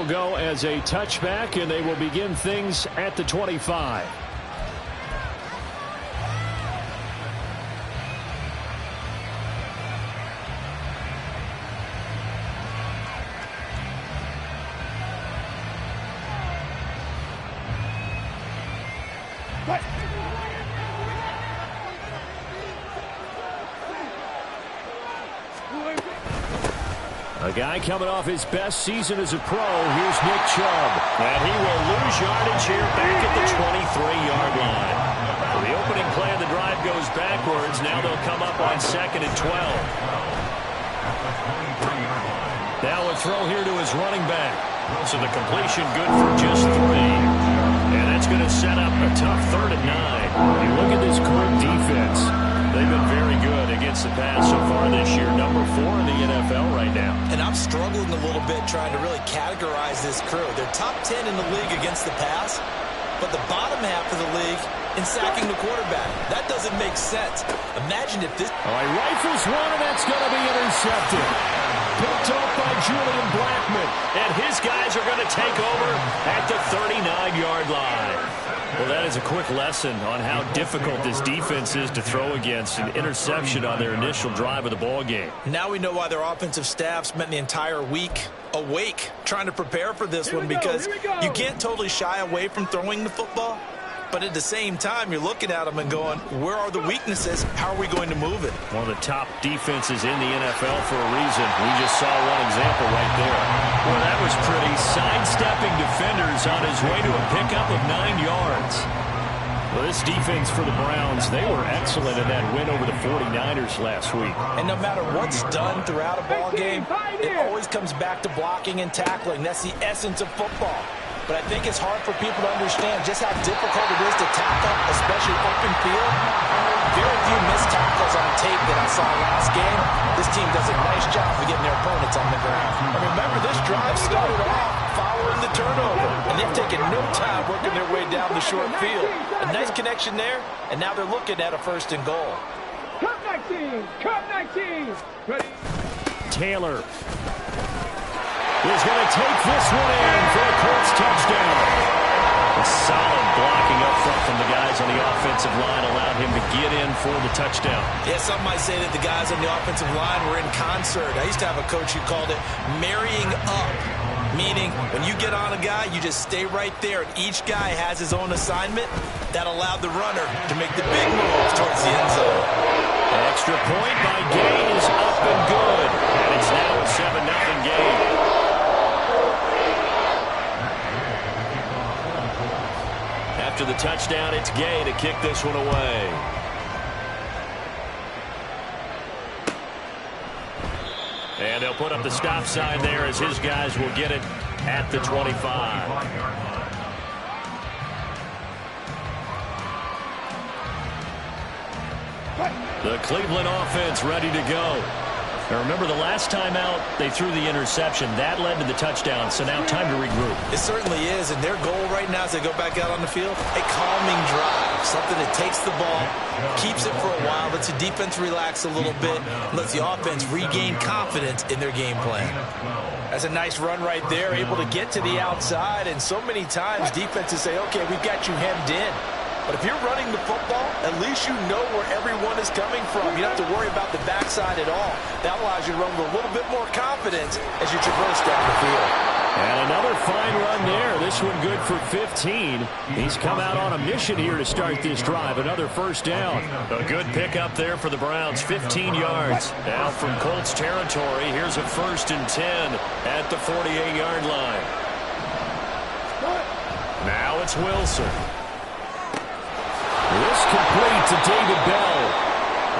will go as a touchback, and they will begin things at the 25. A guy coming off his best season as a pro. Here's Nick Chubb. And he will lose yardage here back at the 23-yard line. Well, the opening play of the drive goes backwards. Now they'll come up on 2nd and 12. Now a throw here to his running back. So the completion good for just 3. And that's going to set up a tough 3rd and 9. You look at this Colts defense. They've been very good against the pass so far this year. Number 4 in the NFL right now. And I'm struggling a little bit trying to really categorize this crew. They're top 10 in the league against the pass, but the bottom half of the league in sacking the quarterback. That doesn't make sense. Imagine if this... Oh, he rifles one, and that's going to be intercepted. Picked off by Julian Blackmon. And his guys are going to take over at the 39-yard line. Well, that is a quick lesson on how difficult this defense is to throw against. An interception on their initial drive of the ball game. Now we know why their offensive staff spent the entire week awake trying to prepare for this one, because you can't totally shy away from throwing the football. But at the same time, you're looking at them and going, where are the weaknesses? How are we going to move it? One of the top defenses in the NFL for a reason. We just saw one example right there. Well, that was pretty. Sidestepping defenders on his way to a pickup of 9 yards. Well, this defense for the Browns, they were excellent in that win over the 49ers last week. And no matter what's done throughout a ball game, it always comes back to blocking and tackling. That's the essence of football. But I think it's hard for people to understand just how difficult it is to tackle, especially open field. Very few missed tackles on tape that I saw last game. This team does a nice job of getting their opponents on the ground. And remember, this drive started off following the turnover, and they've taken no time working their way down the short field. A nice connection there, and now they're looking at a 1st and goal. Cut 19! Cut 19! Ready? Taylor is going to take this one in for a Colts touchdown. A solid blocking up front from the guys on the offensive line allowed him to get in for the touchdown. Yeah, some might say that the guys on the offensive line were in concert. I used to have a coach who called it marrying up, meaning when you get on a guy, you just stay right there, and each guy has his own assignment. That allowed the runner to make the big moves towards the end zone. An extra point by Gain is up and good, and it's now a 7-0 game. After the touchdown, it's Gay to kick this one away. And they'll put up the stop sign there as his guys will get it at the 25. The Cleveland offense ready to go. Now remember, the last time out, they threw the interception. That led to the touchdown, so now time to regroup. It certainly is, and their goal right now as they go back out on the field, a calming drive, something that takes the ball, keeps it for a while, lets the defense relax a little bit, lets the offense regain confidence in their game plan. That's a nice run right there, able to get to the outside, and so many times defenses say, okay, we've got you hemmed in. But if you're running the football, at least you know where everyone is coming from. You don't have to worry about the backside at all. That allows you to run with a little bit more confidence as you traverse down the field. And another fine run there. This one good for 15. He's come out on a mission here to start this drive. Another 1st down. A good pickup there for the Browns. 15 yards. Now from Colts territory, here's a 1st and 10 at the 48-yard line. Now it's Wilson. This complete to David Bell.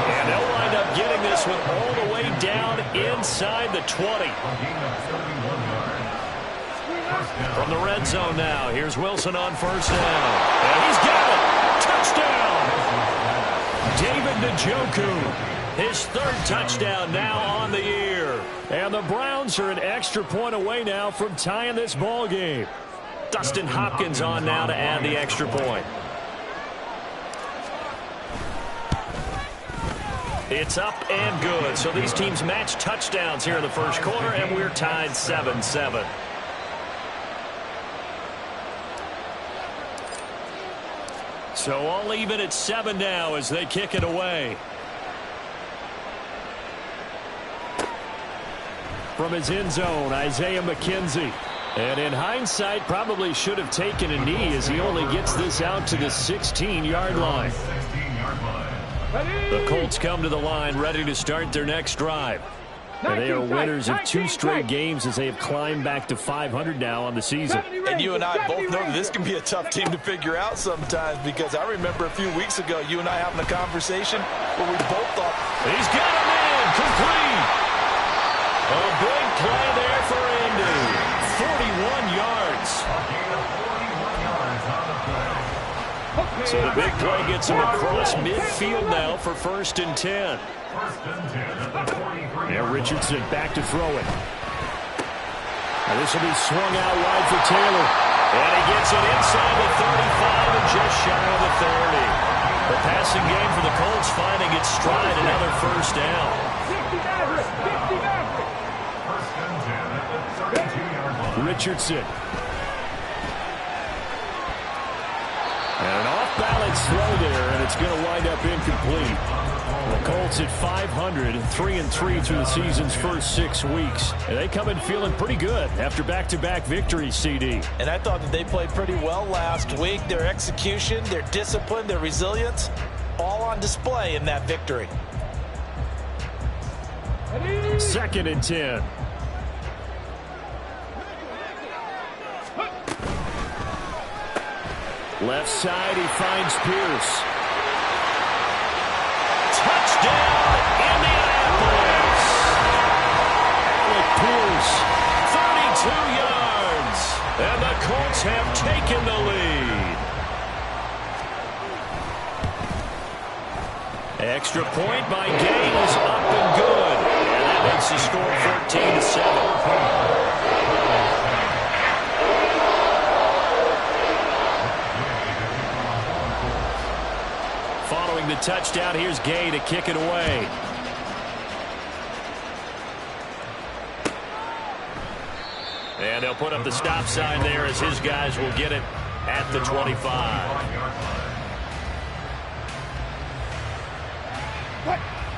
And they'll wind up getting this one all the way down inside the 20. From the red zone now, here's Wilson on 1st down. And he's got it! Touchdown! David Njoku, his 3rd touchdown now on the year. And the Browns are an extra point away now from tying this ball game. Dustin Hopkins on now to add the extra point. It's up and good. So these teams match touchdowns here in the 1st quarter, and we're tied 7-7. So all even at 7 now as they kick it away. From his end zone, Isaiah McKenzie. And in hindsight, probably should have taken a knee as he only gets this out to the 16-yard line. The Colts come to the line ready to start their next drive. And they are winners of 2 straight games as they have climbed back to 500 now on the season. And you and I both know that this can be a tough team to figure out sometimes, because I remember a few weeks ago you and I having a conversation where we both thought, he's got him in, complete. A big play there for Indy. 41 yards. So the big play gets him across midfield now for 1st and 10. Now Richardson back to throw it. Now this will be swung out wide for Taylor. And he gets it inside the 35 and just shy of the 30. The passing game for the Colts finding its stride, another 1st down. Richardson. And an off-balance throw there, and it's going to wind up incomplete. The Colts at 500, 3-3 through the season's first 6 weeks. And they come in feeling pretty good after back-to-back victories, CD. And I thought that they played pretty well last week. Their execution, their discipline, their resilience, all on display in that victory. 2nd and 10. Left side, he finds Pierce. Touchdown, Indianapolis! Alec Pierce, 32 yards. And the Colts have taken the lead. Extra point by Gaines, up and good. And that makes the score 14-7. Following the touchdown, here's Gay to kick it away. And they'll put up the stop sign there as his guys will get it at the 25.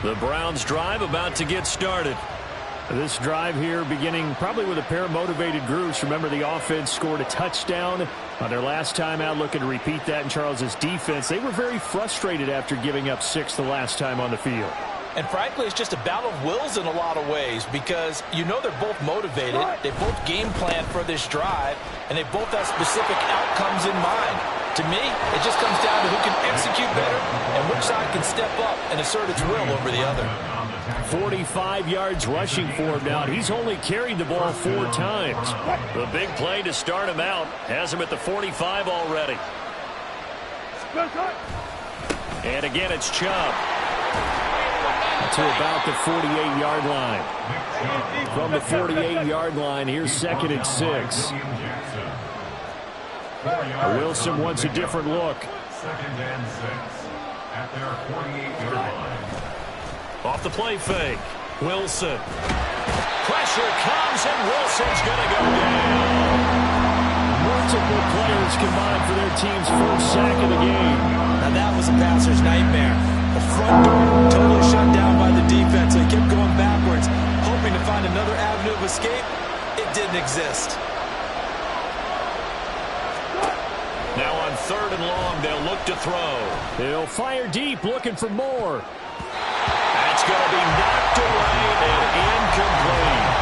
The Browns drive about to get started. This drive here beginning probably with a pair of motivated groups. Remember, the offense scored a touchdown on their last time out, looking to repeat that in Charles's defense. They were very frustrated after giving up 6 the last time on the field. And frankly, it's just a battle of wills in a lot of ways, because you know they're both motivated, they both game plan for this drive, and they both have specific outcomes in mind. To me, it just comes down to who can execute better and which side can step up and assert its will over the other. 45 yards rushing for him now. He's only carried the ball 4 times. The big play to start him out has him at the 45 already. And again, it's Chubb. To about the 48-yard line. From the 48-yard line, here's 2nd and 6. Wilson wants a different look. 2nd and 6 at their 48-yard line. Off the play fake. Wilson. Pressure comes, and Wilson's going to go down. Multiple players combined for their team's first sack of the game. Now that was a passer's nightmare. The front door totally shut down by the defense. They kept going backwards, hoping to find another avenue of escape. It didn't exist. Now on 3rd and long, they'll look to throw. They'll fire deep, looking for more. That's going to be knocked away and incomplete.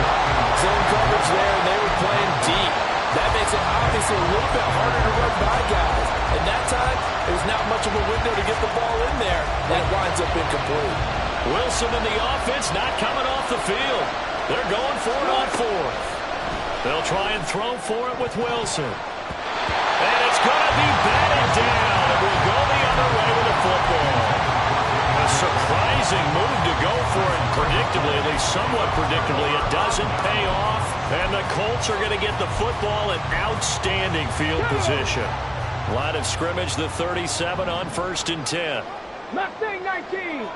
Zone coverage there, and they were playing deep. That makes it obviously a little bit harder to run by guys. And that time, there's not much of a window to get the ball in there, and it winds up incomplete. Wilson and the offense not coming off the field. They're going for it on 4th. They'll try and throw for it with Wilson. And it's going to be batted down. It will go the other way with the football. A surprising move to go for it. Predictably, at least somewhat predictably, it doesn't pay off. And the Colts are going to get the football in outstanding field position. Line of scrimmage, the 37 on 1st and 10. Mustang 19.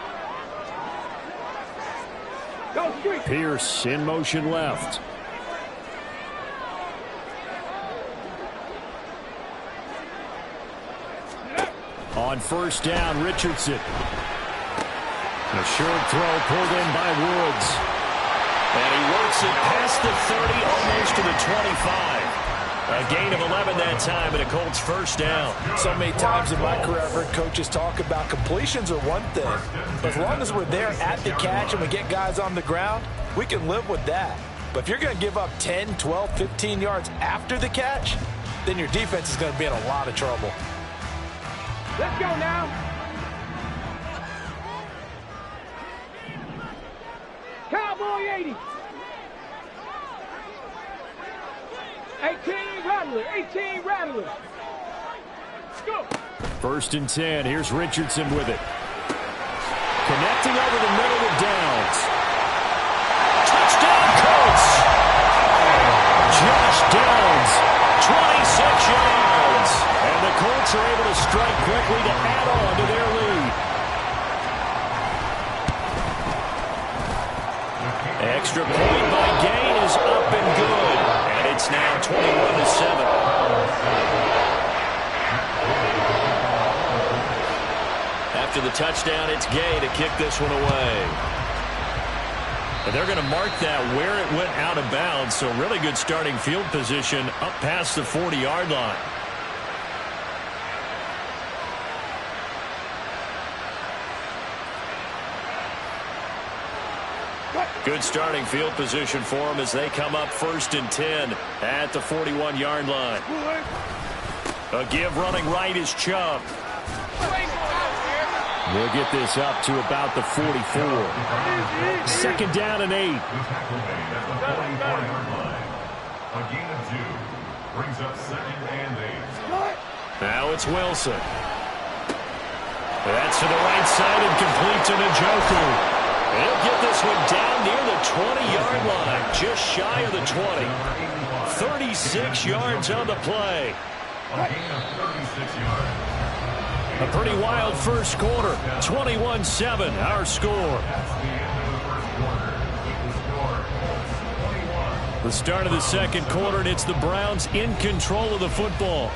Go street. Pierce in motion left. On first down, Richardson. A short throw pulled in by Woods. And he works it past the 30, almost to the 25. A gain of 11 that time, and a Colts first down. So many times in my career, I've heard coaches talk about completions are one thing. But as long as we're there at the catch and we get guys on the ground, we can live with that. But if you're going to give up 10, 12, 15 yards after the catch, then your defense is going to be in a lot of trouble. Let's go now. Cowboy 80. 18 Rattler. 18 Rattler. Let's go. First and 10. Here's Richardson with it. Connecting over the middle with Downs. Touchdown, Colts. Josh Downs, 26 yards. And the Colts are able to strike quickly to add on to their lead. Extra point by Gain is up and good. And it's now 21-7. After the touchdown, it's Gay to kick this one away. And they're going to mark that where it went out of bounds, so really good starting field position up past the 40-yard line. Good starting field position for them as they come up first and 10 at the 41-yard line. A give running right is Chubb. They'll get this up to about the 44. Second down and 8. A gain of 2 brings up second and 8. Now it's Wilson. That's to the right side and complete to Njoku. They'll get this one down near the 20-yard line, just shy of the 20. 36 yards on the play. A gain of 36 yards. A pretty wild first quarter. 21-7, our score. That's the end of the first quarter. With the score, 21. The start of the second quarter, and it's the Browns in control of the football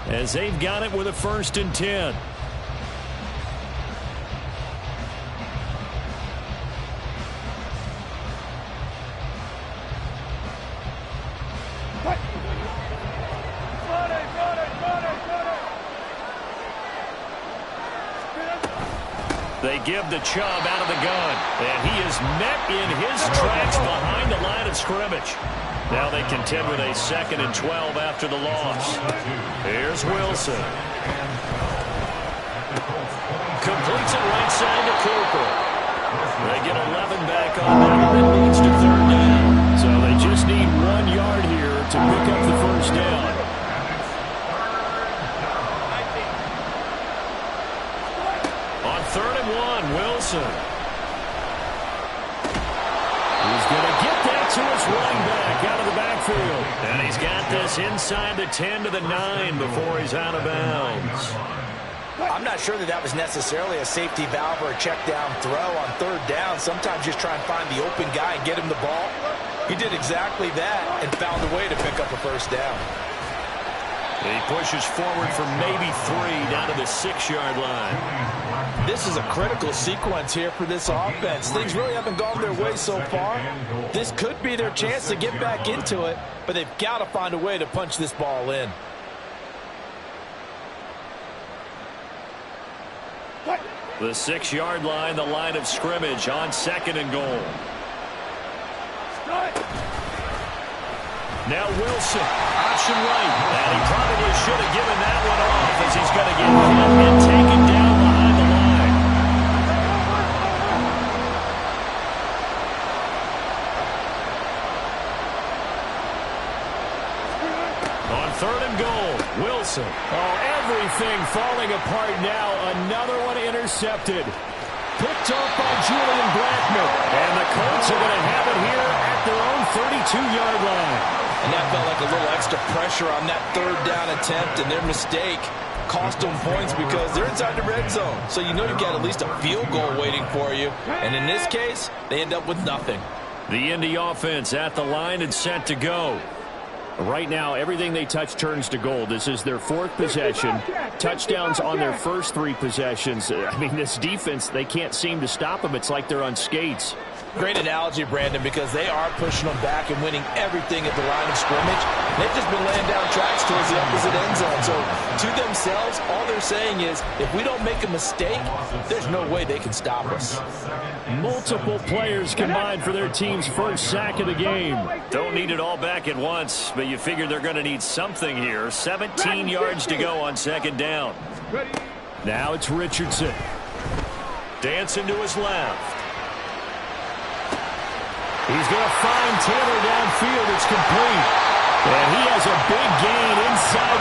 as they've got it with a first and 10. They give the Chubb out of the gun, and he is met in his tracks behind the line of scrimmage. Now they contend with a second and 12 after the loss. Here's Wilson. Completes it right side to Cooper. They get 11 back on that, and it leads to third down. So they just need 1 yard here to pick up the first down. Third and 1, Wilson. He's going to get that to his running back out of the backfield. And he's got this inside the 10 to the 9 before he's out of bounds. I'm not sure that was necessarily a safety valve or a check down throw on third down. Sometimes just try and find the open guy and get him the ball. He did exactly that and found a way to pick up a first down. He pushes forward for maybe 3 down to the 6-yard line. This is a critical sequence here for this offense. Things really haven't gone their way so far. This could be their chance to get back into it, but they've got to find a way to punch this ball in. The 6-yard line, the line of scrimmage on second and goal. Now Wilson, option right. And he probably should have given that one off as he's going to get hit and taken down behind the line. On third and goal, Wilson. Oh, everything falling apart now. Another one intercepted. Picked off by Julian Blackmon. And the Colts are going to have it here at their own 32-yard line. And that felt like a little extra pressure on that third down attempt, and their mistake cost them points because they're inside the red zone. So you know you've got at least a field goal waiting for you. And in this case, they end up with nothing. The Indy offense at the line and set to go. Right now, everything they touch turns to gold. This is their 4th possession. Touchdowns on their first 3 possessions. I mean, this defense, they can't seem to stop them. It's like they're on skates. Great analogy, Brandon, because they are pushing them back and winning everything at the line of scrimmage. They've just been laying down tracks towards the opposite end zone. So to themselves, all they're saying is, if we don't make a mistake, there's no way they can stop us. Multiple players combined for their team's first sack of the game. Don't need it all back at once, but you figure they're going to need something here. 17 yards to go on 2nd down. Now it's Richardson. Dancing to his left. He's going to find Taylor downfield. It's complete. And he has a big gain inside